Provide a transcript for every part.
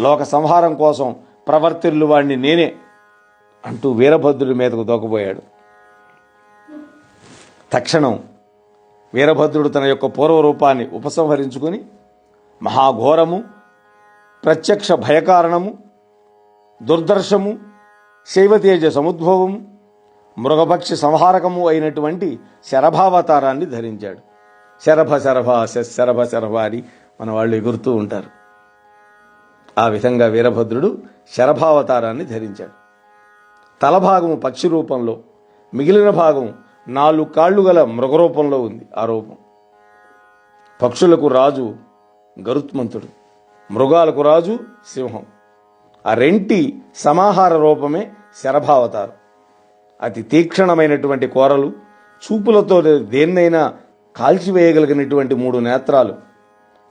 లోక సంహారం కోసం ప్రవర్తిల్లు వాణ్ణి నేనే అంటూ వీరభద్రుడి మీదకు దూకబోయాడు. తక్షణం వీరభద్రుడు తన యొక్క పూర్వరూపాన్ని ఉపసంహరించుకుని మహాఘోరము, ప్రత్యక్ష భయకారణము, దుర్దర్శము, శైవతేజ సముద్భవము, మృగపక్షి సంహారకము అయినటువంటి శరభావతారాన్ని ధరించాడు. శరభ శరభ శరభ శరభ అని మన వాళ్ళు ఎగురుతూ ఉంటారు. ఆ విధంగా వీరభద్రుడు శరభావతారాన్ని ధరించాడు. తలభాగము పక్షి రూపంలో, మిగిలిన భాగం 4 కాళ్ళు గల మృగరూపంలో ఉంది. ఆ రూపం పక్షులకు రాజు గరుత్మంతుడు, మృగాలకు రాజు సింహం. ఆ రెంటి సమాహార రూపమే శరభావతారం. అతి తీక్షణమైనటువంటి కోరలు, చూపులతో దేన్నైనా కాల్చివేయగలిగినటువంటి 3 నేత్రాలు,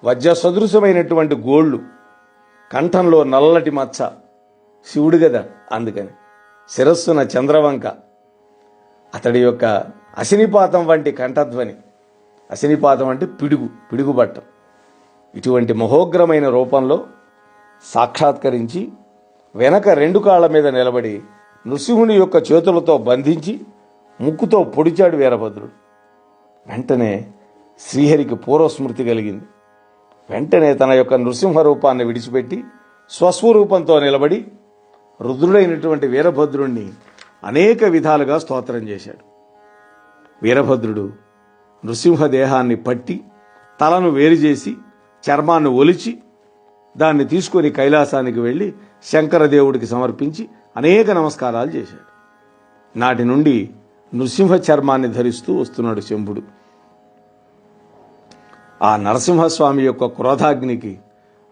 వజ్ర సదృశమైనటువంటి గోళ్ళు, కంఠంలో నల్లటి మచ్చ, శివుడు గదా అందుకని, శిరస్సున చంద్రవంక, అతడి యొక్క అశనిపాతం వంటి కంఠధ్వని. అశనిపాతం అంటే పిడుగుబట్టం. ఇటువంటి మహోగ్రమైన రూపంలో సాక్షాత్కరించి వెనక 2 కాళ్ల మీద నిలబడి నృసింహుని యొక్క చేతులతో బంధించి ముక్కుతో పొడిచాడు వీరభద్రుడు. వెంటనే శ్రీహరికి పూర్వస్మృతి కలిగింది. వెంటనే తన యొక్క నృసింహ రూపాన్ని విడిచిపెట్టి స్వస్వరూపంతో నిలబడి రుద్రుడైనటువంటి వీరభద్రుణ్ణి అనేక విధాలుగా స్తోత్రం చేశాడు. వీరభద్రుడు నృసింహ దేహాన్ని పట్టి తలను వేరు చేసి చర్మాన్ని ఒలిచి దాన్ని తీసుకొని కైలాసానికి వెళ్ళి శంకరదేవుడికి సమర్పించి అనేక నమస్కారాలు చేశాడు. నాటి నుండి నృసింహ చర్మాన్ని ధరిస్తూ వస్తున్నాడు శంభుడు. ఆ నరసింహస్వామి యొక్క క్రోధాగ్నికి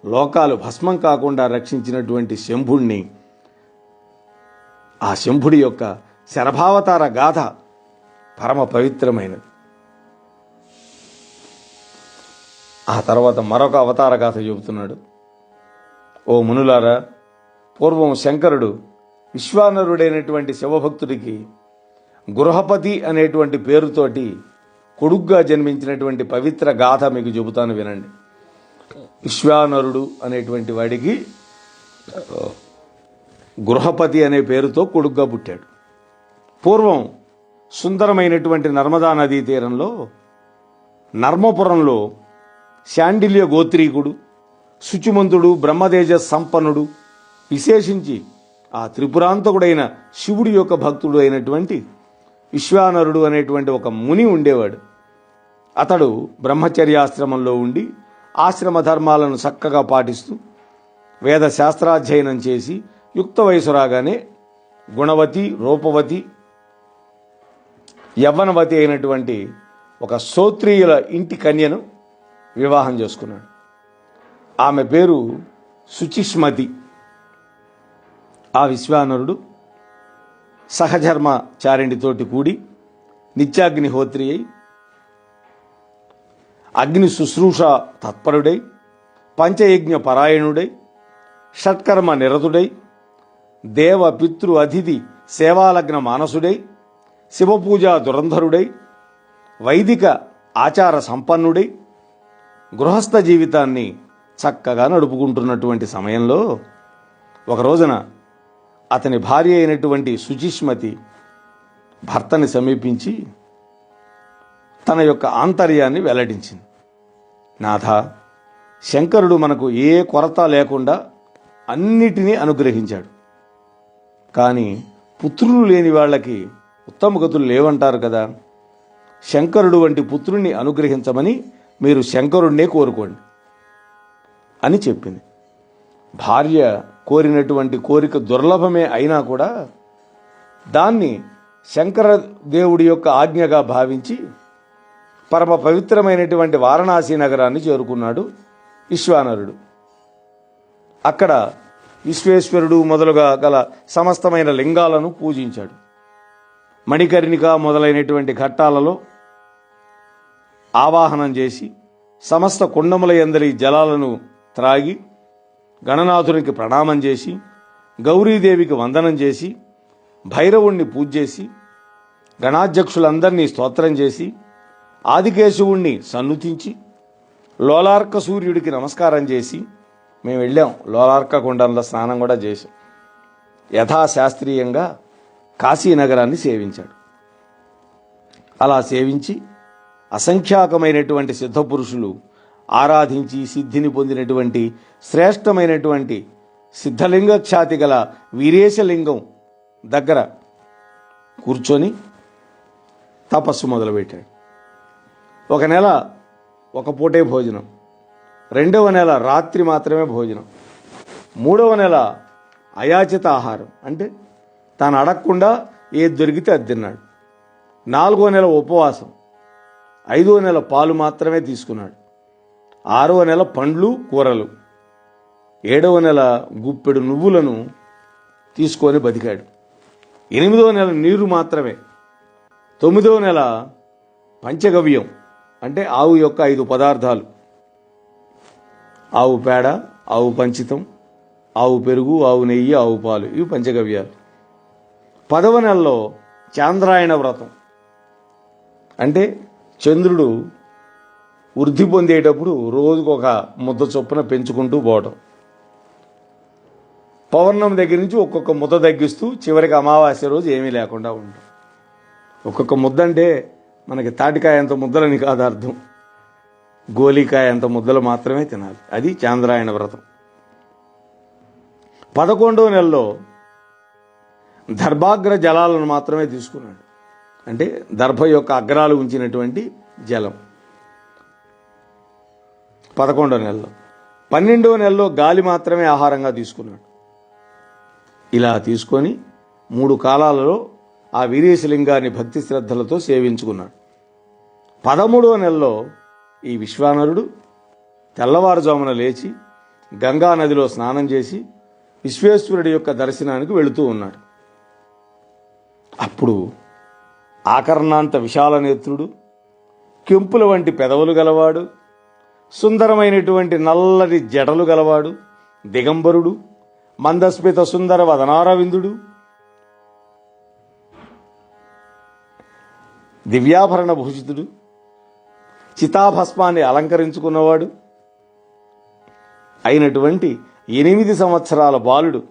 లోకాలు భస్మం కాకుండా రక్షించినటువంటి శంభుణ్ణి, ఆ శంభుడి యొక్క శరభావతార గాథ పరమ పవిత్రమైనది. ఆ తర్వాత మరొక అవతార గాథ చెబుతున్నాడు. ఓ మునులారా, పూర్వం శంకరుడు విశ్వానరుడైనటువంటి శివభక్తుడికి గృహపతి అనేటువంటి పేరుతోటి కొడుగ్గా జన్మించినటువంటి పవిత్ర గాథ మీకు చెబుతాను వినండి. విశ్వానరుడు అనేటువంటి వాడికి గృహపతి అనే పేరుతో కొడుగ్గా పుట్టాడు. పూర్వం సుందరమైనటువంటి నర్మదా నదీ తీరంలో నర్మపురంలో శాండిల్య గోత్రీకుడు, శుచిమంతుడు, బ్రహ్మతేజ సంపన్నుడు, విశేషించి ఆ త్రిపురాంతకుడైన శివుడి యొక్క భక్తుడు అయినటువంటి విశ్వానరుడు అనేటువంటి ఒక ముని ఉండేవాడు. అతడు బ్రహ్మచర్యాశ్రమంలో ఉండి ఆశ్రమ ధర్మాలను చక్కగా పాటిస్తూ వేద శాస్త్రాధ్యయనం చేసి యుక్త వయసు రాగానే గుణవతి, రూపవతి, యవ్వనవతి అయినటువంటి ఒక శ్రోత్రియుల ఇంటి కన్యను వివాహం చేసుకున్నాడు. ఆమె పేరు శుచిష్మతి. ఆ విశ్వానరుడు సహధర్మచారిణితోటి కూడి నిత్యాగ్నిహోత్రి అయి అగ్ని శుశ్రూష తత్పరుడై పంచయజ్ఞ పరాయణుడై షట్కర్మ నిరతుడై దేవ పితృ అతిథి సేవాలగ్న మానసుడై శివపూజా దురంధరుడై వైదిక ఆచార సంపన్నుడై గృహస్థ జీవితాన్ని చక్కగా నడుపుకుంటున్నటువంటి సమయంలో ఒక రోజున అతని భార్య అయినటువంటి శుచిష్మతి భర్తని సమీపించి తన యొక్క ఆంతర్యాన్ని వెల్లడించింది. నాథ, శంకరుడు మనకు ఏ కొరత లేకుండా అన్నిటినీ అనుగ్రహించాడు. కానీ పుత్రులు లేని వాళ్ళకి ఉత్తమ గతులు లేవంటారు కదా. శంకరుడు వంటి పుత్రుణ్ణి అనుగ్రహించమని మీరు శంకరుణ్ణే కోరుకోండి అని చెప్పింది. భార్య కోరినటువంటి కోరిక దుర్లభమే అయినా కూడా దాన్ని శంకర దేవుడి యొక్క ఆజ్ఞగా భావించి పరమ పవిత్రమైనటువంటి వారణాసి నగరాన్ని చేరుకున్నాడు విశ్వానరుడు. అక్కడ విశ్వేశ్వరుడు మొదలుగా గల సమస్తమైన లింగాలను పూజించాడు. మణికర్ణిక మొదలైనటువంటి ఘట్టాలలో ఆవాహనం చేసి సమస్త కుండముల యందరి జలాలను త్రాగి గణనాథునికి ప్రణామం చేసి గౌరీదేవికి వందనం చేసి భైరవుణ్ణి పూజ చేసి గణాధ్యక్షులందరినీ స్తోత్రం చేసి ఆదికేశవుణ్ణి సన్నుతించి లోలార్క సూర్యుడికి నమస్కారం చేసి మేము వెళ్ళాం, లోలార్క కుండంలో స్నానం కూడా చేశాం. యథాశాస్త్రీయంగా కాశీనగరాన్ని సేవించాడు. అలా సేవించి అసంఖ్యాకమైనటువంటి సిద్ధపురుషులు ఆరాధించి సిద్ధిని పొందినటువంటి శ్రేష్టమైనటువంటి సిద్ధలింగ ఖ్యాతి గల వీరేశలింగం దగ్గర కూర్చొని తపస్సు మొదలుపెట్టాడు. ఒక నెల ఒక పూటే భోజనం, 2వ నెల రాత్రి మాత్రమే భోజనం, 3వ నెల అయాచిత ఆహారం, అంటే తాను అడగకుండా ఏది దొరికితే అది తిన్నాడు. 4వ నెల ఉపవాసం, 5వ నెల పాలు మాత్రమే తీసుకున్నాడు, 6వ నెల పండ్లు కూరలు, 7వ నెల గుప్పెడు నువ్వులను తీసుకొని బతికాడు, 8వ నెల నీరు మాత్రమే, 9వ నెల పంచగవ్యం అంటే ఆవు యొక్క 5 పదార్థాలు, ఆవు పేడ, ఆవు పంచితం, ఆవు పెరుగు, ఆవు నెయ్యి, ఆవు పాలు, ఇవి పంచగవ్యాలు. 10వ నెలలో చాంద్రాయణ వ్రతం అంటే చంద్రుడు వృద్ధి పొందేటప్పుడు రోజుకు ఒక ముద్ద చొప్పున పెంచుకుంటూ పోవడం. పౌర్ణమి దగ్గర నుంచి ఒక్కొక్క ముద్ద తగ్గిస్తూ చివరికి అమావాస్య రోజు ఏమీ లేకుండా ఉండడం. ఒక్కొక్క ముద్ద అంటే మనకి తాటికాయ అంత ముద్దలని కాదు అర్థం, గోలికాయ అంత ముద్దలు మాత్రమే తినాలి. అది చాంద్రాయణ వ్రతం. 11వ నెలలో దర్భాగ్ర జలాలను మాత్రమే తీసుకున్నాడు, అంటే దర్భ యొక్క అగ్రాలు ఉంచినటువంటి జలం 11వ నెలలో. 12వ నెలలో గాలి మాత్రమే ఆహారంగా తీసుకున్నాడు. ఇలా తీసుకొని 3 కాలాలలో ఆ వీరేశలింగాన్ని భక్తి శ్రద్ధలతో సేవించుకున్నాడు. 13వ నెలలో ఈ విశ్వానరుడు తెల్లవారుజామున లేచి గంగా నదిలో స్నానం చేసి విశ్వేశ్వరుడి యొక్క దర్శనానికి వెళుతూ ఉన్నాడు. అప్పుడు ఆకర్ణాంత విశాల నేత్రుడు, కెంపుల వంటి పెదవులు గలవాడు, సుందరమైనటువంటి నల్లటి జడలు గలవాడు, దిగంబరుడు, మందస్మిత సుందర వదనారవిందుడు, దివ్యాభరణ భూషితుడు, చితాభస్మాన్ని అలంకరించుకున్నవాడు అయినటువంటి 8 సంవత్సరాల బాలుడు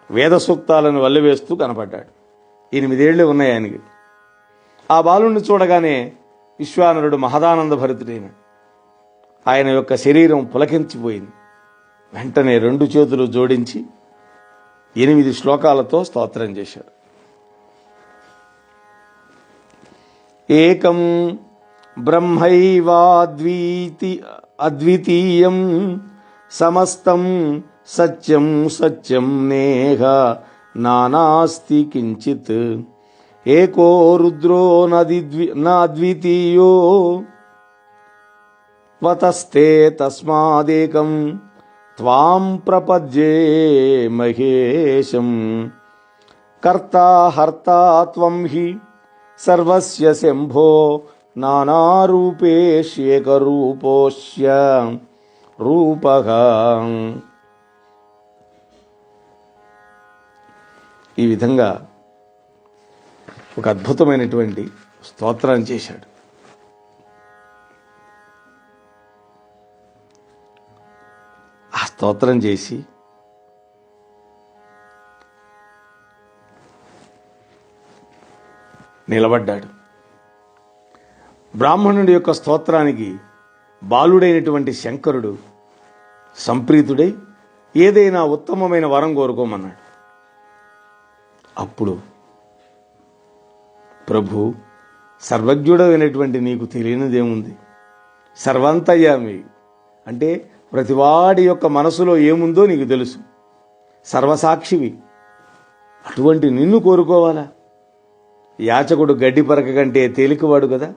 వేద సూక్తాలను వల్లివేస్తూ కనపడ్డాడు. 8 ఏళ్లు ఉన్నాయి ఆయనకి. ఆ బాలుడిని చూడగానే విశ్వానరుడు మహదానంద భరితుడైన ఆయన యొక్క శరీరం పులకించిపోయింది. వెంటనే 2 చేతులు జోడించి 8 శ్లోకాలతో స్తోత్రం చేశాడు. ఏకం అద్వితీయం సమస్తం సత్యం సత్యం నేహ నానాస్తి కించిత్ ఏకో రుద్రో నాద్వితీయో వతస్తే తస్మాదేకం త్వాం ప్రపద్యే మహేశం కర్తా హర్తా త్వం హి సర్వస్య శంభో నానారూపేష్యేకరూపోస్య రూపః. ఈ విధంగా ఒక అద్భుతమైనటువంటి స్తోత్రాన్ని చేశాడు. ఆ స్తోత్రం చేసి నిలబడ్డాడు. బ్రాహ్మణుడి యొక్క స్తోత్రానికి బాలుడైనటువంటి శంకరుడు సంప్రీతుడై ఏదైనా ఉత్తమమైన వరం కోరుకోమన్నాడు. అప్పుడు ప్రభు, సర్వజ్ఞుడైనటువంటి నీకు తెలియనిదేముంది, సర్వంతర్యామి అంటే ప్రతివాడి యొక్క మనసులో ఏముందో నీకు తెలుసు, సర్వసాక్షివి, అటువంటి నిన్ను కోరుకోవాలా? యాచకుడు గడ్డి పరక కంటే తేలికవాడు కదా,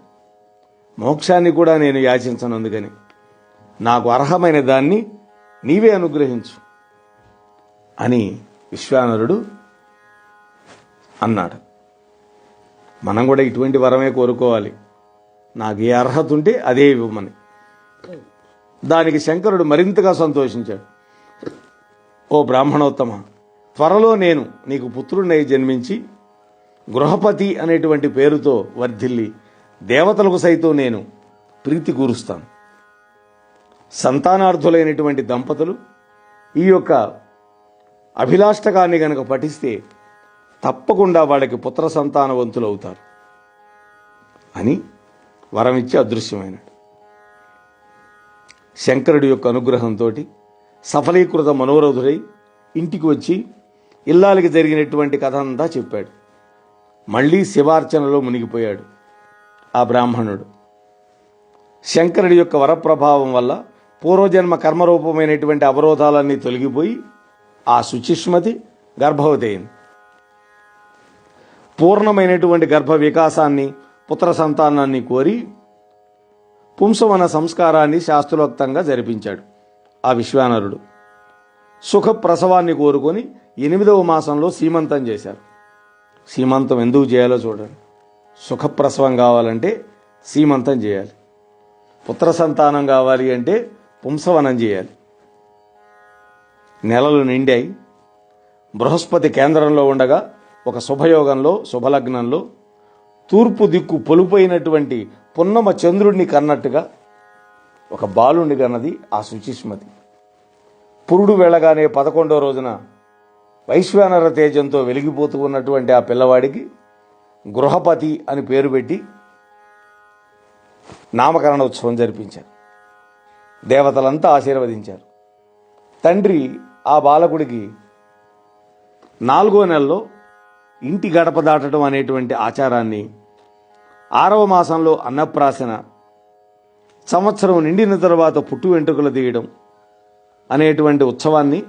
మోక్షాన్ని కూడా నేను యాచించను, అందుకని నాకు అర్హమైన దాన్ని నీవే అనుగ్రహించు అని విశ్వానరుడు అన్నాడు. మనం కూడా ఇటువంటి వరమే కోరుకోవాలి, నాకు ఏ అర్హత ఉంటే అదే ఇవ్వమని. దానికి శంకరుడు మరింతగా సంతోషించాడు. ఓ బ్రాహ్మణోత్తమ, త్వరలో నేను నీకు పుత్రుడినై జన్మించి గృహపతి అనేటువంటి పేరుతో వర్ధిల్లి దేవతలకు సైతం నేను ప్రీతి కూరుస్తాను. సంతానార్థులైనటువంటి దంపతులు ఈ యొక్క అభిలాష్టకాన్ని గనక పఠిస్తే తప్పకుండా వాళ్ళకి పుత్ర సంతానవంతులు అవుతారు అని వరమిచ్చి అదృశ్యమైనాడు. శంకరుడి యొక్క అనుగ్రహంతో సఫలీకృత మనోరథుడై ఇంటికి వచ్చి ఇల్లాలకి జరిగినటువంటి కథ అంతా చెప్పాడు. మళ్ళీ శివార్చనలో మునిగిపోయాడు ఆ బ్రాహ్మణుడు. శంకరుడి యొక్క వరప్రభావం వల్ల పూర్వజన్మ కర్మరూపమైనటువంటి అవరోధాలన్నీ తొలగిపోయి ఆ శుచిష్మతి గర్భవతి అయింది. పూర్ణమైనటువంటి గర్భ వికాసాన్ని, పుత్ర సంతానాన్ని కోరి పుంసవన సంస్కారాన్ని శాస్త్రోక్తంగా జరిపించాడు ఆ విశ్వానరుడు. సుఖ ప్రసవాన్ని కోరుకొని 8వ మాసంలో సీమంతం చేశారు. సీమంతం ఎందుకు చేయాలో చూడండి. సుఖప్రసవం కావాలంటే సీమంతం చేయాలి. పుత్ర సంతానం కావాలి అంటే పుంసవనం చేయాలి. నెలలు నిండాయి. బృహస్పతి కేంద్రంలో ఉండగా ఒక శుభయోగంలో, శుభలగ్నంలో తూర్పు దిక్కు పొలుపైనటువంటి పున్నమ చంద్రుడిని కన్నట్టుగా ఒక బాలుని కన్నది ఆ శుచిష్మతి. పురుడు వెళ్ళగానే 11వ రోజున వైశ్వానర తేజంతో వెలిగిపోతూ ఉన్నటువంటి ఆ పిల్లవాడికి గృహపతి అని పేరు పెట్టి నామకరణ ఉత్సవం జరిపించారు. దేవతలంతా ఆశీర్వదించారు. తండ్రి ఆ బాలకుడికి 4వ నెలలో ఇంటి గడప దాటడం అనేటువంటి ఆచారాన్ని, 6వ మాసంలో అన్నప్రాసన, సంవత్సరం నిండిన తర్వాత పుట్టు వెంట్రుకలు తీయడం అనేటువంటి ఉత్సవాన్ని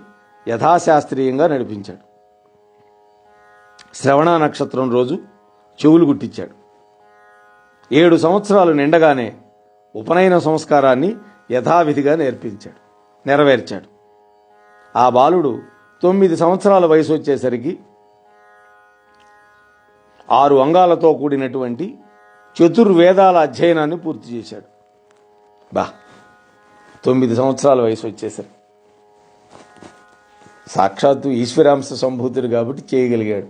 యథాశాస్త్రీయంగా నడిపించాడు. శ్రవణ నక్షత్రం రోజు చెవులు గుట్టించాడు. 7 సంవత్సరాలు నిండగానే ఉపనయన సంస్కారాన్ని యథావిధిగా నెరవేర్చాడు. ఆ బాలుడు 9 సంవత్సరాల వయసు వచ్చేసరికి 6 అంగాలతో కూడినటువంటి చతుర్వేదాల అధ్యయనాన్ని పూర్తి చేశాడు. 9 సంవత్సరాల వయసు వచ్చేసరికి సాక్షాత్తు ఈశ్వరాంశ సంభూతుడు కాబట్టి చేయగలిగాడు.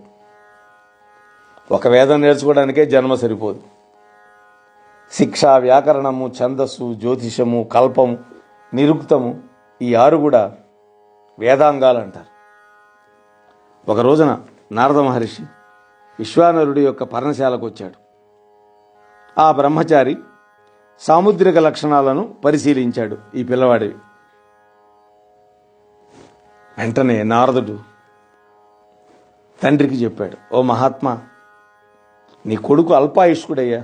ఒక వేదం నేర్చుకోవడానికే జన్మ సరిపోదు. శిక్ష, వ్యాకరణము, ఛందస్సు, జ్యోతిషము, కల్పము, నిరుక్తము, ఈ 6 కూడా వేదాంగాలు అంటారు. ఒక రోజున నారద మహర్షి విశ్వానరుడి యొక్క పర్ణశాలకు వచ్చాడు. ఆ బ్రహ్మచారి సాముద్రిక లక్షణాలను పరిశీలించాడు ఈ పిల్లవాడివి. వెంటనే నారదుడు తండ్రికి చెప్పాడు, ఓ మహాత్మా, నీ కొడుకు అల్పాయుష్కుడయ్యా.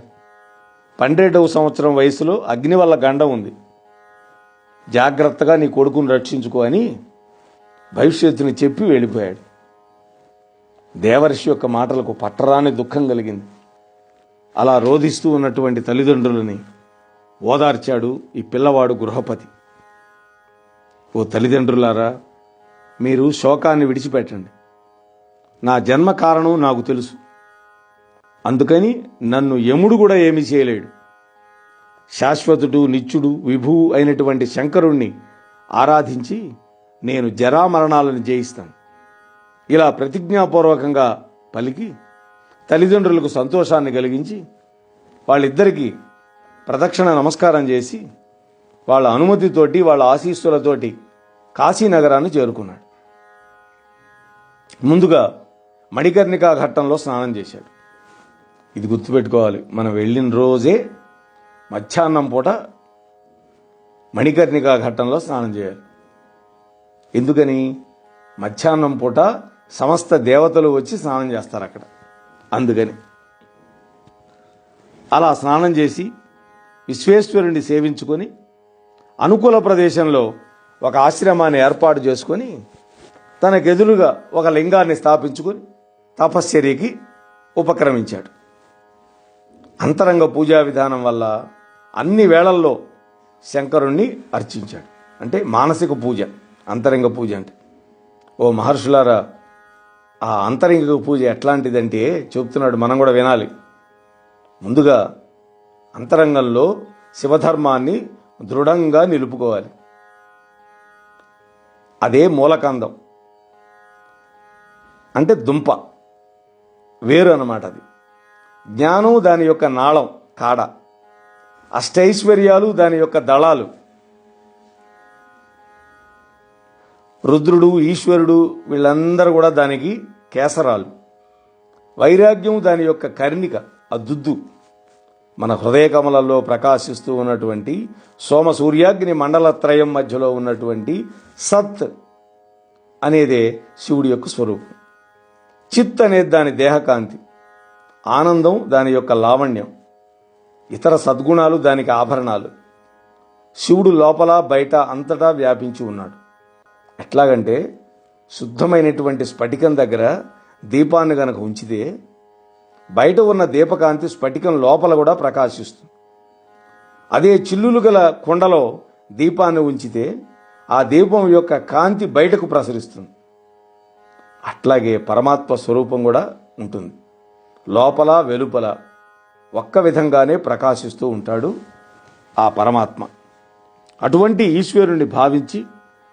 12వ సంవత్సరం వయసులో అగ్ని వల్ల గండం ఉంది. జాగ్రత్తగా నీ కొడుకును రక్షించుకో అని భవిష్యత్తుని చెప్పి వెళ్ళిపోయాడు. దేవర్షి యొక్క మాటలకు పట్టరాని దుఃఖం కలిగింది. అలా రోధిస్తూ ఉన్నటువంటి తల్లిదండ్రులని ఓదార్చాడు ఈ పిల్లవాడు గృహపతి. ఓ తల్లిదండ్రులారా, మీరు శోకాన్ని విడిచిపెట్టండి. నా జన్మ కారణం నాకు తెలుసు. అందుకని నన్ను యముడు కూడా ఏమీ చేయలేడు. శాశ్వతుడు, నిత్యుడు, విభువు అయినటువంటి శంకరుణ్ణి ఆరాధించి నేను జరామరణాలను జయిస్తాను. ఇలా ప్రతిజ్ఞాపూర్వకంగా పలికి తల్లిదండ్రులకు సంతోషాన్ని కలిగించి వాళ్ళిద్దరికీ ప్రదక్షిణ నమస్కారం చేసి వాళ్ళ అనుమతితోటి, వాళ్ళ ఆశీస్సులతోటి కాశీనగరాన్ని చేరుకున్నాడు. ముందుగా మణికర్ణికా ఘట్టంలో స్నానం చేశాడు. ఇది గుర్తుపెట్టుకోవాలి, మనం వెళ్ళిన రోజే మధ్యాహ్నం పూట మణికర్ణికా ఘట్టంలో స్నానం చేయాలి. ఎందుకని? మధ్యాహ్నం పూట సమస్త దేవతలు వచ్చి స్నానం చేస్తారు అక్కడ. అందుకని అలా స్నానం చేసి విశ్వేశ్వరుణ్ణి సేవించుకొని అనుకూల ప్రదేశంలో ఒక ఆశ్రమాన్ని ఏర్పాటు చేసుకొని తనకెదురుగా ఒక లింగాన్ని స్థాపించుకొని తపశ్చర్యకి ఉపక్రమించాడు. అంతరంగ పూజా విధానం వల్ల అన్ని వేళల్లో శంకరుణ్ణి అర్చించాడు. అంటే మానసిక పూజ, అంతరంగ పూజ అంటే. ఓ మహర్షులారా, ఆ అంతరంగిక పూజ ఎట్లాంటిదంటే చెప్తున్నాడు, మనం కూడా వినాలి. ముందుగా అంతరంగంలో శివధర్మాన్ని దృఢంగా నిలుపుకోవాలి. అదే మూలకందం అంటే దుంప, వేరు అన్నమాట. అది జ్ఞానం దాని యొక్క నాళం, కాడ. అష్టైశ్వర్యాలు దాని యొక్క దళాలు. రుద్రుడు, ఈశ్వరుడు వీళ్ళందరూ కూడా దానికి కేసరాలు. వైరాగ్యం దాని యొక్క కర్ణిక, ఆ దుద్దు. మన హృదయ కమలంలో ప్రకాశిస్తూ ఉన్నటువంటి సోమ సూర్యాగ్ని మండలత్రయం మధ్యలో ఉన్నటువంటి సత్ అనేదే శివుడి యొక్క స్వరూపం. చిత్ అనేది దాని దేహకాంతి, ఆనందం దాని యొక్క లావణ్యం, ఇతర సద్గుణాలు దానికి ఆభరణాలు. శివుడు లోపల బయట అంతటా వ్యాపించి ఉన్నాడు. ఎట్లాగంటే శుద్ధమైనటువంటి స్ఫటికం దగ్గర దీపాన్ని గనక ఉంచితే బయట ఉన్న దీపకాంతి స్ఫటికం లోపల కూడా ప్రకాశిస్తుంది. అదే చిల్లులు గల కుండలో దీపాన్ని ఉంచితే ఆ దీపం యొక్క కాంతి బయటకు ప్రసరిస్తుంది. అట్లాగే పరమాత్మ స్వరూపం కూడా ఉంటుంది. లోపల వెలుపల ఒక్క విధంగానే ప్రకాశిస్తూ ఉంటాడు ఆ పరమాత్మ. అటువంటి ఈశ్వరుణ్ణి భావించి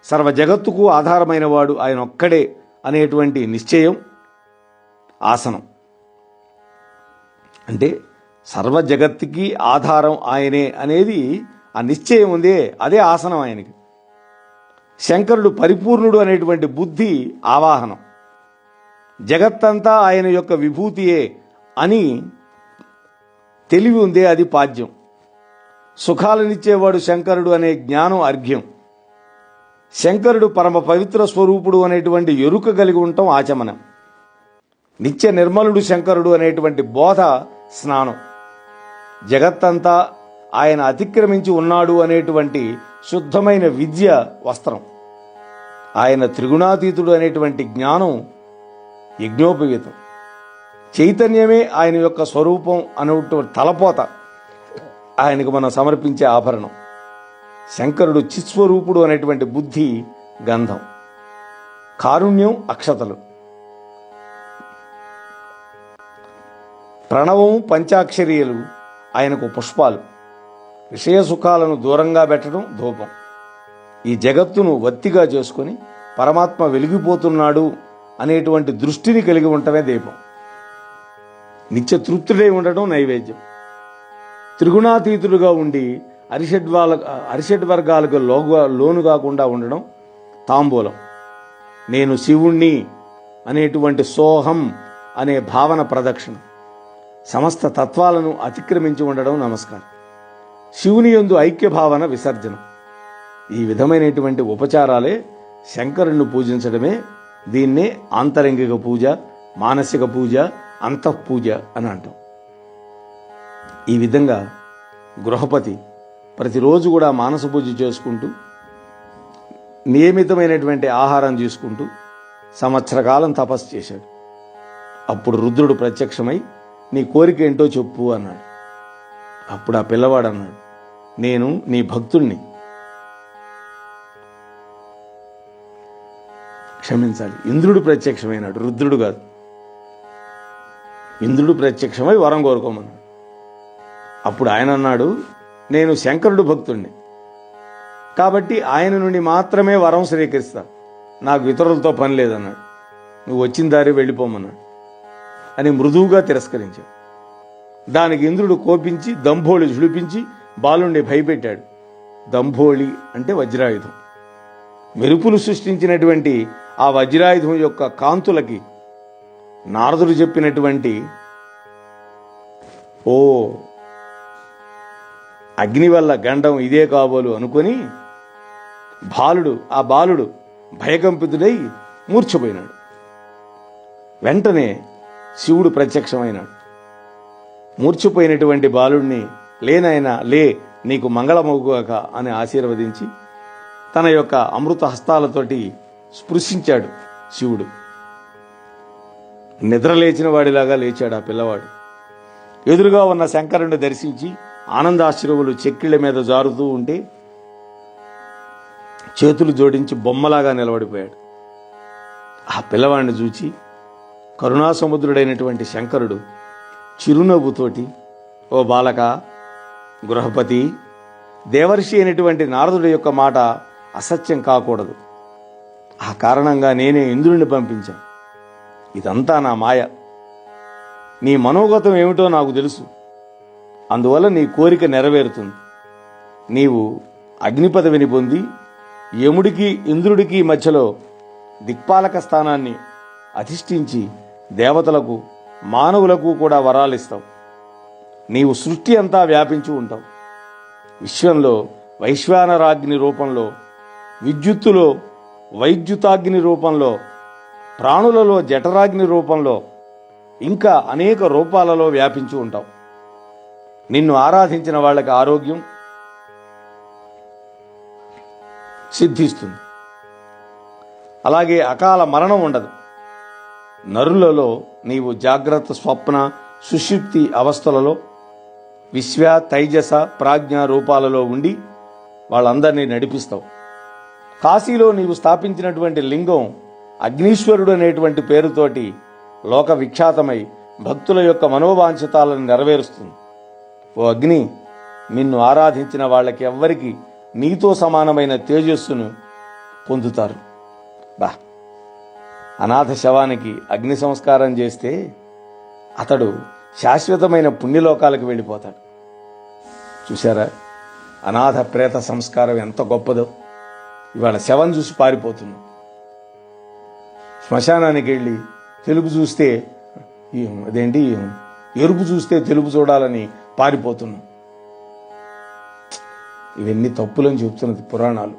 సర్వ జగత్తుకు ఆధారమైన వాడు ఆయన ఒక్కడే అనేటువంటి నిశ్చయం ఆసనం. అంటే సర్వ జగత్తుకి ఆధారం ఆయనే అనేది ఆ నిశ్చయం ఉందే, అదే ఆసనం ఆయనకి. శంకరుడు పరిపూర్ణుడు అనేటువంటి బుద్ధి ఆవాహనం. జగత్తంతా ఆయన యొక్క విభూతియే అని తెలివి ఉందే, అది పాద్యం. సుఖాలనిచ్చేవాడు శంకరుడు అనే జ్ఞానం అర్ఘ్యం. శంకరుడు పరమ పవిత్ర స్వరూపుడు అనేటువంటి ఎరుక కలిగి ఉండటం ఆచమనం. నిత్య నిర్మలుడు శంకరుడు అనేటువంటి బోధ స్నానం. జగత్తంతా ఆయన అతిక్రమించి ఉన్నాడు అనేటువంటి శుద్ధమైన విద్య వస్త్రం. ఆయన త్రిగుణాతీతుడు అనేటువంటి జ్ఞానం యజ్ఞోపవీతం. చైతన్యమే ఆయన యొక్క స్వరూపం అనేటువంటి తలపోత ఆయనకు మనం సమర్పించే ఆభరణం. శంకరుడు చిత్స్వరూపుడు అనేటువంటి బుద్ధి గంధం. కారుణ్యం అక్షతలు. ప్రణవం పంచాక్షరీయులు ఆయనకు పుష్పాలు. విషయ సుఖాలను దూరంగా పెట్టడం ధూపం. ఈ జగత్తును వత్తిగా చేసుకొని పరమాత్మ వెలిగిపోతున్నాడు అనేటువంటి దృష్టిని కలిగి ఉండటమే దీపం. నిత్య తృప్తుడై ఉండటం నైవేద్యం. త్రిగుణాతీతుడుగా ఉండి అరిషడ్ వర్గాలకు లోను కాకుండా ఉండడం తాంబూలం. నేను శివుణ్ణి అనేటువంటి సోహం అనే భావన ప్రదక్షిణ. సమస్త తత్వాలను అతిక్రమించి ఉండడం నమస్కారం. శివుని యందు ఐక్య భావన విసర్జనం. ఈ విధమైనటువంటి ఉపచారాలే శంకరుణ్ణి పూజించడమే. దీన్నే ఆంతరంగిక పూజ, మానసిక పూజ, అంతఃపూజ అని అంటాం. ఈ విధంగా గృహపతి ప్రతిరోజు కూడా మానస పూజ చేసుకుంటూ నియమితమైనటువంటి ఆహారం తీసుకుంటూ సంవత్సర కాలం తపస్సు చేశాడు. అప్పుడు రుద్రుడు ప్రత్యక్షమై నీ కోరిక ఏంటో చెప్పు అన్నాడు. అప్పుడు ఆ పిల్లవాడు అన్నాడు, నేను నీ భక్తుణ్ణి. క్షమించాలి, ఇంద్రుడు ప్రత్యక్షమైనాడు, రుద్రుడు కాదు. ఇంద్రుడు ప్రత్యక్షమై వరం కోరుకోమన్నాడు. అప్పుడు ఆయన అన్నాడు, నేను శంకరుడు భక్తుణ్ణి కాబట్టి ఆయన నుండి మాత్రమే వరం స్వీకరిస్తా, నాకు ఇతరులతో పని లేదన్నాడు. నువ్వు వచ్చిన దారి వెళ్ళిపోమన్నాడు అని మృదువుగా తిరస్కరించాడు. దానికి ఇంద్రుడు కోపించి దంభోళి జుడిపించి బాలుణ్ణి భయపెట్టాడు. దంభోళి అంటే వజ్రాయుధం. మెరుపులు సృష్టించినటువంటి ఆ వజ్రాయుధం యొక్క కాంతులకి నారదుడు చెప్పినటువంటి ఓ అగ్ని వల్ల గండం ఇదే కాబోలు అనుకొని ఆ బాలుడు భయకంపితుడై మూర్ఛపోయినాడు. వెంటనే శివుడు ప్రత్యక్షమైనాడు. మూర్ఛపోయినటువంటి బాలుడిని లేనైనా లే, నీకు మంగళమగుగాక అని ఆశీర్వదించి తన యొక్క అమృత హస్తాలతోటి స్పృశించాడు శివుడు. నిద్రలేచిన వాడిలాగా లేచాడు ఆ పిల్లవాడు. ఎదురుగా ఉన్న శంకరుణ్ణి దర్శించి ఆనందాశ్రువులు చెక్కిళ్ల మీద జారుతూ ఉంటే చేతులు జోడించి బొమ్మలాగా నిలబడిపోయాడు. ఆ పిల్లవాడిని చూచి కరుణాసముద్రుడైనటువంటి శంకరుడు చిరునవ్వుతోటి, ఓ బాలక, గృహపతి, దేవర్షి అయినటువంటి నారదుడి యొక్క మాట అసత్యం కాకూడదు. ఆ కారణంగా నేనే ఇంద్రుడిని పంపించాను. ఇదంతా నా మాయ. నీ మనోగతం ఏమిటో నాకు తెలుసు. అందువల్ల నీ కోరిక నెరవేరుతుంది. నీవు అగ్ని పదవిని పొంది యముడికి ఇంద్రుడికి మధ్యలో దిక్పాలక స్థానాన్ని అధిష్ఠించి దేవతలకు మానవులకు కూడా వరాలిస్తావు. నీవు సృష్టి అంతా వ్యాపించి ఉంటావు. విశ్వంలో వైశ్వానరాగ్ని రూపంలో, విద్యుత్తులో వైద్యుతాగ్ని రూపంలో, ప్రాణులలో జఠరాగ్ని రూపంలో, ఇంకా అనేక రూపాలలో వ్యాపించి ఉంటావు. నిన్ను ఆరాధించిన వాళ్ళకి ఆరోగ్యం సిద్ధిస్తుంది. అలాగే అకాల మరణం ఉండదు. నరులలో నీవు జాగ్రత్త, స్వప్న, సుషుప్తి అవస్థలలో విశ్వ, తైజస, ప్రాజ్ఞ రూపాలలో ఉండి వాళ్ళందరినీ నడిపిస్తావు. కాశీలో నీవు స్థాపించినటువంటి లింగం అగ్నీశ్వరుడు అనేటువంటి పేరుతోటి లోక విఖ్యాతమై భక్తుల యొక్క మనోవాంఛితాలను నెరవేరుస్తుంది. ఓ అగ్ని, నిన్ను ఆరాధించిన వాళ్ళకి ఎవ్వరికి నీతో సమానమైన తేజస్సును పొందుతారు. బా, అనాథ శవానికి అగ్ని సంస్కారం చేస్తే అతడు శాశ్వతమైన పుణ్యలోకాలకు వెళ్ళిపోతాడు. చూశారా అనాథ ప్రేత సంస్కారం ఎంత గొప్పదో. ఇవాళ శవం చూసి పారిపోతున్నాం. శ్మశానానికి వెళ్ళి తెలుపు చూస్తే అదేంటి, ఎరుపు చూస్తే తెలుపు చూడాలని పారిపోతున్నాం. ఇవన్నీ తప్పులని చెప్తున్నది పురాణాలు.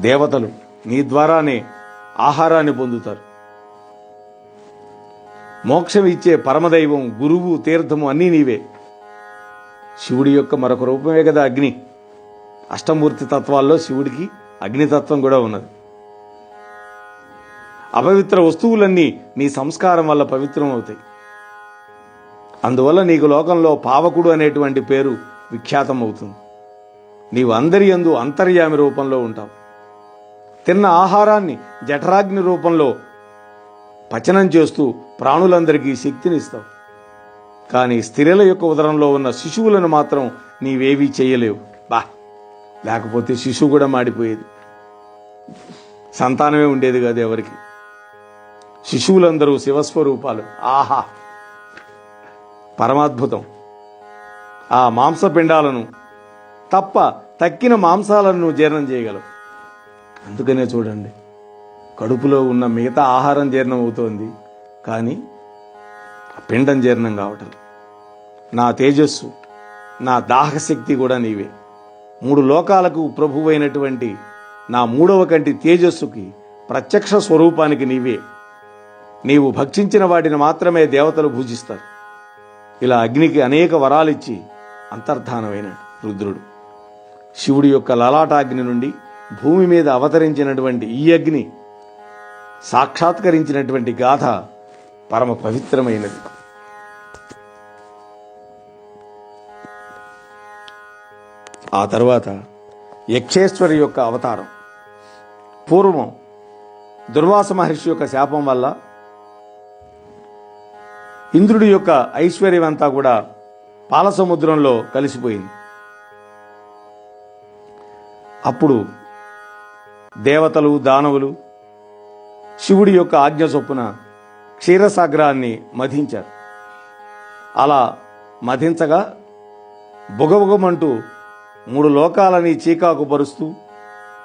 దేవతలు నీ ద్వారానే ఆహారాన్ని పొందుతారు. మోక్షం ఇచ్చే పరమదైవం, గురువు, తీర్థము అన్నీ నీవే. శివుడి యొక్క మరొక రూపమే కదా అగ్ని. అష్టమూర్తి తత్వాల్లో శివుడికి అగ్నితత్వం కూడా ఉన్నది. అపవిత్ర వస్తువులన్నీ నీ సంస్కారం వల్ల పవిత్రం అవుతాయి. అందువల్ల నీకు లోకంలో పావకుడు అనేటువంటి పేరు విఖ్యాతం అవుతుంది. నీవు అందరి యందు అంతర్యామి రూపంలో ఉంటావు. తిన్న ఆహారాన్ని జఠరాగ్ని రూపంలో పచనం చేస్తూ ప్రాణులందరికీ శక్తినిస్తావు. కానీ స్త్రీల యొక్క ఉదరంలో ఉన్న శిశువులను మాత్రం నీవేవీ చేయలేవు. బా, లేకపోతే శిశువు కూడా మాడిపోయేది, సంతానమే ఉండేది కాదు ఎవరికి. శిశువులందరూ శివస్వరూపాలు. ఆహా, పరమాద్భుతం. ఆ మాంసపిండాలను తప్ప తక్కిన మాంసాలను జీర్ణం చేయగలవు. అందుకనే చూడండి, కడుపులో ఉన్న మిగతా ఆహారం జీర్ణం అవుతోంది, కానీ ఆ పిండం జీర్ణం కావటం. నా తేజస్సు, నా దాహశక్తి కూడా నీవే. 3 లోకాలకు ప్రభువైనటువంటి నా 3వ కంటి తేజస్సుకి ప్రత్యక్ష స్వరూపానికి నీవే. నీవు భక్షించిన వాటిని మాత్రమే దేవతలు పూజిస్తారు. ఇలా అగ్నికి అనేక వరాలిచ్చి అంతర్ధానమైన రుద్రుడు శివుడి యొక్క లలాటాగ్ని నుండి భూమి మీద అవతరించినటువంటి ఈ అగ్ని సాక్షాత్కరించినటువంటి గాథ పరమ పవిత్రమైనది. ఆ తర్వాత యక్షేశ్వరి యొక్క అవతారం. పూర్వం దుర్వాస మహర్షి యొక్క శాపం వల్ల ఇంద్రుడి యొక్క ఐశ్వర్యం అంతా కూడా పాలసముద్రంలో కలిసిపోయింది. అప్పుడు దేవతలు, దానవులు శివుడి యొక్క ఆజ్ఞ చొప్పున క్షీరసాగరాన్ని మధించారు. అలా మధించగా బుగబుగమంటూ 3 లోకాలని చీకాకు పరుస్తూ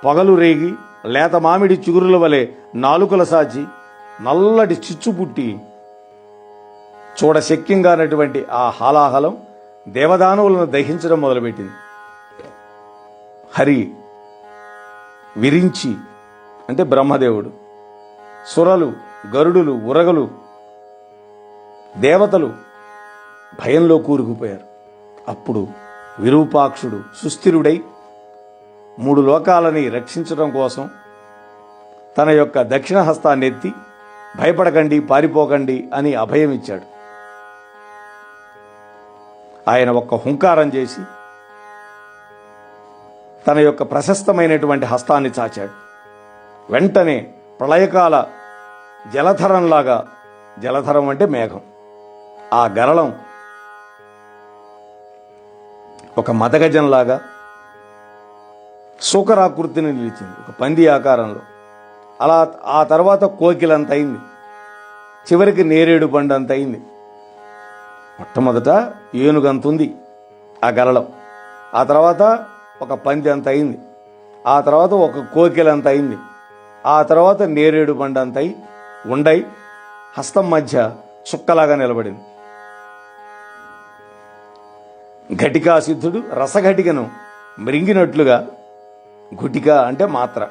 పొగలు రేగి లేత మామిడి చిగురుల వలె నాలుకల సాచి నల్లటి చిచ్చు పుట్టి చూడశక్యంగానటువంటి ఆ హాలాహలం దేవదానవులను దహించడం మొదలుపెట్టింది. హరి విరించి అంటే బ్రహ్మదేవుడు, సురలు, గరుడులు, ఉరగలు, దేవతలు భయంలో కూరుకుపోయారు. అప్పుడు విరూపాక్షుడు సుస్థిరుడై 3 లోకాలని రక్షించడం కోసం తన యొక్క దక్షిణ హస్తాన్ని ఎత్తి భయపడకండి, పారిపోకండి అని అభయం ఇచ్చాడు. ఆయన ఒక్క హుంకారం చేసి తన యొక్క ప్రశస్తమైనటువంటి హస్తాన్ని చాచాడు. వెంటనే ప్రళయకాల జలధరంలాగా, జలధరం అంటే మేఘం, ఆ గరళం ఒక మదగజంలాగా శూకరాకృతిని నిలిచింది, ఒక పంది ఆకారంలో. అలా ఆ తర్వాత కోకిలంత అయింది, చివరికి నేరేడు పండు అంత అయింది. మొట్టమొదట ఏనుగంతుంది ఆ గరళం, ఆ తర్వాత ఒక పంది అంత అయింది, ఆ తర్వాత ఒక కోకిలంత అయింది, ఆ తర్వాత నేరేడు బండ అంత అయి ఉండై హస్తం మధ్య చుక్కలాగా నిలబడింది. ఘటికా సిద్ధుడు రసఘటికను మృంగినట్లుగా, గుటిక అంటే మాత్ర,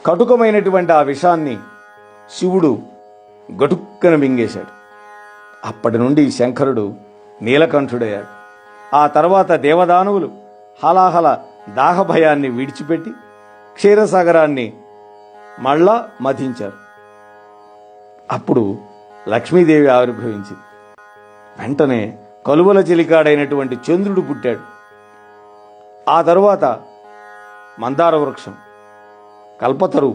కటుకమైనటువంటి ఆ విషాన్ని శివుడు గటుక్కన మింగేశాడు. అప్పటి నుండి శంకరుడు నీలకంఠుడయ్యాడు. ఆ తర్వాత దేవదానవులు హలాహల దాహభయాన్ని విడిచిపెట్టి క్షీరసాగరాన్ని మళ్ళా మధించారు. అప్పుడు లక్ష్మీదేవి ఆవిర్భవించింది. వెంటనే కలువల చెలికాడైనటువంటి చంద్రుడు పుట్టాడు. ఆ తరువాత మందార వృక్షం, కల్పతరు,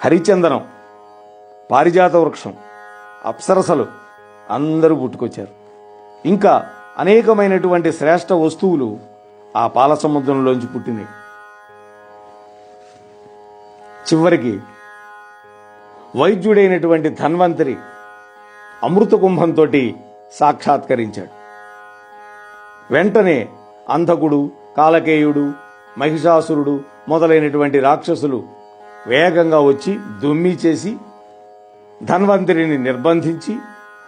హరిచందనం, పారిజాత వృక్షం, అప్సరసలు అందరూ పుట్టుకొచ్చారు. ఇంకా అనేకమైనటువంటి శ్రేష్ఠ వస్తువులు ఆ పాల సముద్రంలోంచి పుట్టినాయి. చివరికి వైద్యుడైనటువంటి ధన్వంతరి అమృత కుంభంతో సాక్షాత్కరించాడు. వెంటనే అంధకుడు, కాలకేయుడు, మహిషాసురుడు మొదలైనటువంటి రాక్షసులు వేగంగా వచ్చి దుమ్మి చేసి ధన్వంతరిని నిర్బంధించి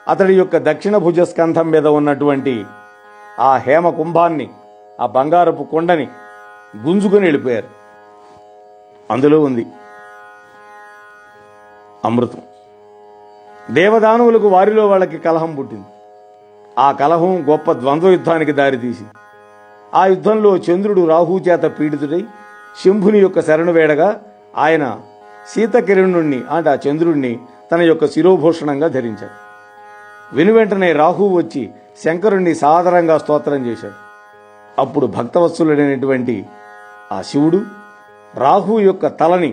అతడి యొక్క దక్షిణ భుజ స్కంధం మీద ఉన్నటువంటి ఆ హేమ కుంభాన్ని, ఆ బంగారపు కొండని గుంజుకొని వెళ్ళిపోయారు. అందులో ఉంది అమృతం. దేవదానవులకు వారిలో వాళ్ళకి కలహం పుట్టింది. ఆ కలహం గొప్ప ద్వంద్వ యుద్ధానికి దారితీసి ఆ యుద్ధంలో చంద్రుడు రాహు చేత పీడితుడై శంభుని యొక్క శరణు వేడగా ఆయన శీతకిరణుణ్ణి అంటే ఆ చంద్రుణ్ణి తన యొక్క శిరోభూషణంగా ధరించాడు. వెనువెంటనే రాహువు వచ్చి శంకరుణ్ణి సాదరంగా స్తోత్రం చేశాడు. అప్పుడు భక్తవత్సలుడైనటువంటి ఆ శివుడు రాహు యొక్క తలని,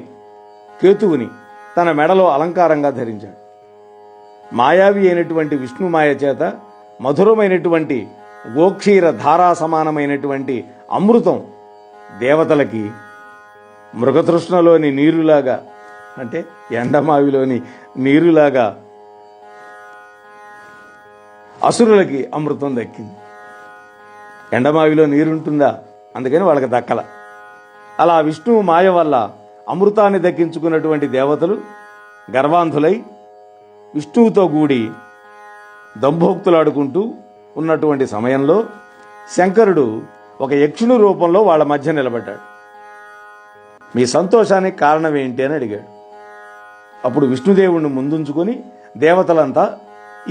కేతువుని తన మెడలో అలంకారంగా ధరించాడు. మాయావి అయినటువంటి విష్ణుమాయ చేత మధురమైనటువంటి గోక్షీర ధారా సమానమైనటువంటి అమృతం దేవతలకి మృగతృష్ణలోని నీరులాగా, అంటే ఎండమావిలోని నీరులాగా అసురులకి అమృతం దక్కింది. ఎండమావిలో నీరుంటుందా? అందుకని వాళ్ళకి దక్కల. అలా విష్ణువు మాయ వల్ల అమృతాన్ని దక్కించుకున్నటువంటి దేవతలు గర్వాంధులై విష్ణువుతో కూడి దంభోక్తులాడుకుంటూ ఉన్నటువంటి సమయంలో శంకరుడు ఒక యక్షుని రూపంలో వాళ్ళ మధ్య నిలబడ్డాడు. మీ సంతోషానికి కారణం ఏంటి అని అడిగాడు. అప్పుడు విష్ణుదేవుణ్ణి ముందుంచుకొని దేవతలంతా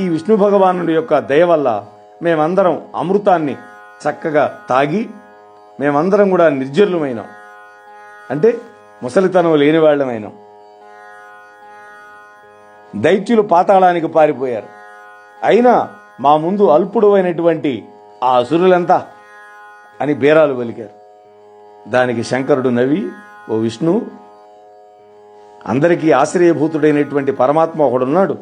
ఈ విష్ణు భగవానుడి యొక్క దయ వల్ల మేమందరం అమృతాన్ని చక్కగా తాగి మేమందరం కూడా నిర్జరులమైనాం, అంటే ముసలితనం లేని వాళ్ళమైనాం. దైత్యులు పాతాళానికి పారిపోయారు, అయినా మా ముందు అల్పుడు అయినటువంటి ఆ అసురులంతా అని బేరాలు పలికారు. దానికి శంకరుడు నవ్వి, ఓ విష్ణు, అందరికీ ఆశ్రయభూతుడైనటువంటి పరమాత్మ ఒకడున్నాడు.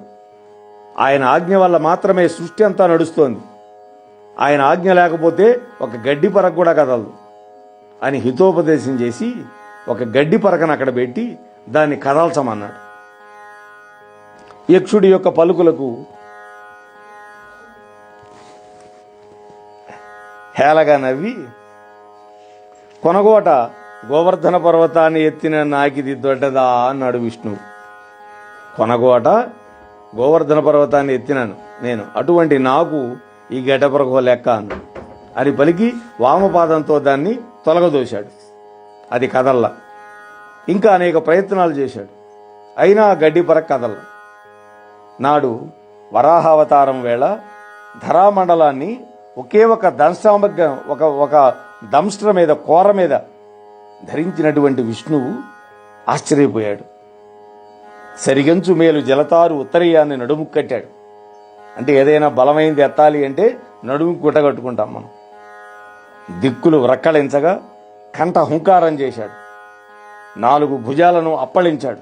ఆయన ఆజ్ఞ వల్ల మాత్రమే సృష్టి అంతా నడుస్తోంది. ఆయన ఆజ్ఞ లేకపోతే ఒక గడ్డి పరక కూడా కదలదు అని హితోపదేశం చేసి ఒక గడ్డి పరకను అక్కడ పెట్టి దాన్ని కదల్చమన్నాడు. యక్షుడి యొక్క పలుకులకు హేళగా నవ్వి, కొనగోట గోవర్ధన పర్వతాన్ని ఎత్తిన నాకిది దొడ్డదా అన్నాడు విష్ణువు. కొనగోట గోవర్ధన పర్వతాన్ని ఎత్తినాను నేను, అటువంటి నాకు ఈ గడ్డపరకో లెక్క అన్న అని పలికి వామపాదంతో దాన్ని తొలగదోశాడు. అది కదల్లా. ఇంకా అనేక ప్రయత్నాలు చేశాడు, అయినా గడ్డి పరక కదల్లా. నాడు వరాహావతారం వేళ ధరామండలాన్ని ఒకే ఒక ఒక దంష్ట్ర మీద, కోర మీద ధరించినటువంటి విష్ణువు ఆశ్చర్యపోయాడు. సరిగంచు మేలు జలతారు ఉత్తరీయాన్ని నడుము కట్టాడు. అంటే ఏదైనా బలమైంది ఎత్తాలి అంటే నడుము గుట్టగట్టుకుంటాం మనం. దిక్కులు వ్రక్కలించగా కంఠ హుంకారం చేశాడు. 4 భుజాలను అప్పళించాడు.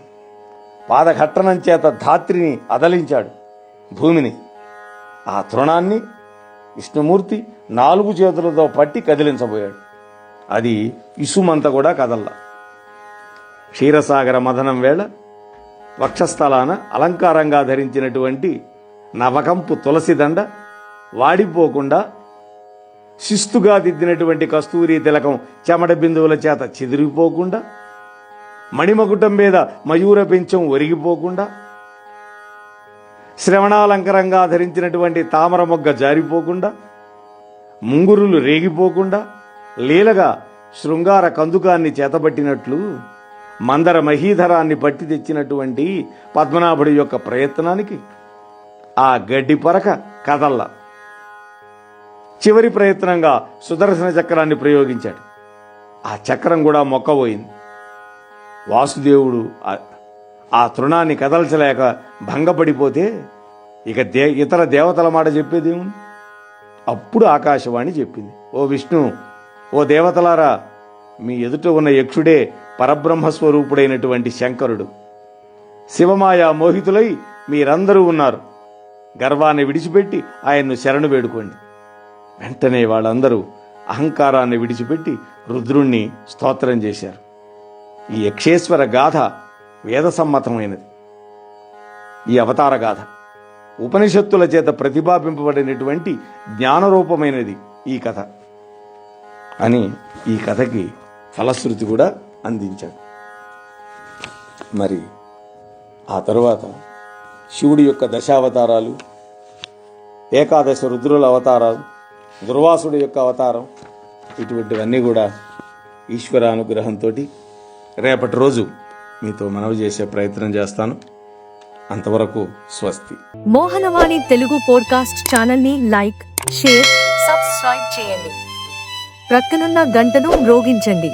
పాదఘట్టనం చేత ధాత్రిని అదలించాడు, భూమిని. ఆ తృణాన్ని విష్ణుమూర్తి 4 చేతులతో పట్టి కదిలించబోయాడు. అది ఇసుమంత కూడా కదల్లా. క్షీరసాగర మథనం వేళ వక్షస్థలాన అలంకారంగా ధరించినటువంటి నవకంపు తులసి దండ వాడిపోకుండా శిస్తుగా దిద్దినటువంటి కస్తూరి తిలకం చెమట బిందువుల చేత చెదిరిపోకుండా, మణిమకుటం మీద మయూర పెంచం ఒరిగిపోకుండా, శ్రవణాలంకరంగా ధరించినటువంటి తామర మొగ్గ జారిపోకుండా, ముంగురులు రేగిపోకుండా, లీలగా శృంగార కందుకాన్ని చేతబట్టినట్లు మందర మహీధరాన్ని పట్టి తెచ్చినటువంటి పద్మనాభుడి యొక్క ప్రయత్నానికి ఆ గడ్డి పరక కదల్లా. చివరి ప్రయత్నంగా సుదర్శన చక్రాన్ని ప్రయోగించాడు. ఆ చక్రం కూడా మొక్కబోయింది. వాసుదేవుడు ఆ తృణాన్ని కదల్చలేక భంగపడిపోతే ఇక ఇతర దేవతల మాట చెప్పేదేముంది? అప్పుడు ఆకాశవాణి చెప్పింది, ఓ విష్ణు, ఓ దేవతలారా, మీ ఎదుట ఉన్న యక్షుడే పరబ్రహ్మస్వరూపుడైనటువంటి శంకరుడు. శివమాయా మోహితులై మీరందరూ ఉన్నారు. గర్వాన్ని విడిచిపెట్టి ఆయన్ను శరణు వేడుకోండి. వెంటనే వాళ్ళందరూ అహంకారాన్ని విడిచిపెట్టి రుద్రుణ్ణి స్తోత్రం చేశారు. ఈ యక్షేశ్వర గాథ వేదసమ్మతమైనది. ఈ అవతార గాథ ఉపనిషత్తుల చేత ప్రతిపాదింపబడినటువంటి జ్ఞానరూపమైనది ఈ కథ అని ఈ కథకి ఫలశ్రుతి కూడా అందించాడు. మరి ఆ తరువాత శివుడి యొక్క దశావతారాలు, ఏకాదశ రుద్రుల అవతారాలు, దుర్వాసుడి యొక్క అవతారం, ఇటువంటివన్నీ కూడా ఈశ్వర అనుగ్రహంతో రేపటి రోజు మీతో మనవి చేసే ప్రయత్నం చేస్తాను. అంతవరకు స్వస్తి. మోహనవాణి తెలుగు పోడ్కాస్ట్ ఛానల్ ని లైక్, షేర్, సబ్స్క్రైబ్ చేయండి. ప్రక్కనున్న గంటను మ్రోగించండి.